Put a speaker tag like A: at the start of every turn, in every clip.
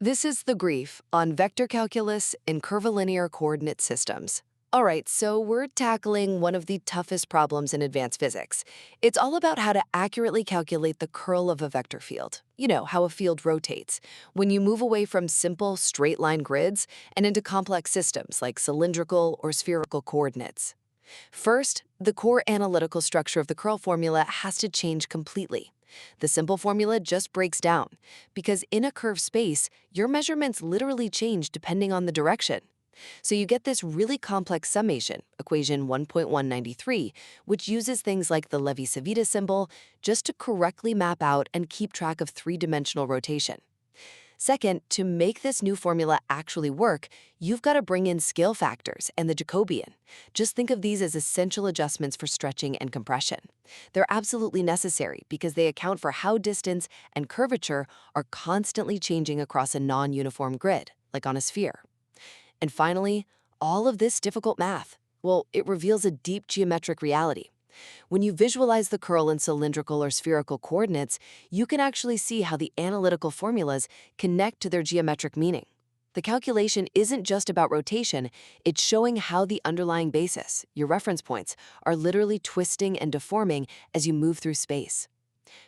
A: This is the grief on vector calculus in curvilinear coordinate systems. All right, so we're tackling one of the toughest problems in advanced physics. It's all about how to accurately calculate the curl of a vector field. You know, how a field rotates. When you move away from simple straight line grids and into complex systems like cylindrical or spherical coordinates. First, the core analytical structure of the curl formula has to change completely. The simple formula just breaks down, because in a curved space, your measurements literally change depending on the direction. So you get this really complex summation, equation 1.193, which uses things like the Levi-Civita symbol just to correctly map out and keep track of three-dimensional rotation. Second, to make this new formula actually work, you've got to bring in scale factors and the Jacobian. Just think of these as essential adjustments for stretching and compression. They're absolutely necessary because they account for how distance and curvature are constantly changing across a non-uniform grid, like on a sphere. And finally, all of this difficult math, well, it reveals a deep geometric reality. When you visualize the curl in cylindrical or spherical coordinates, you can actually see how the analytical formulas connect to their geometric meaning. The calculation isn't just about rotation, it's showing how the underlying basis, your reference points, are literally twisting and deforming as you move through space.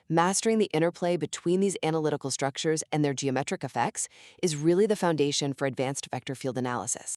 A: Mastering the interplay between these analytical structures and their geometric effects is really the foundation for advanced vector field analysis.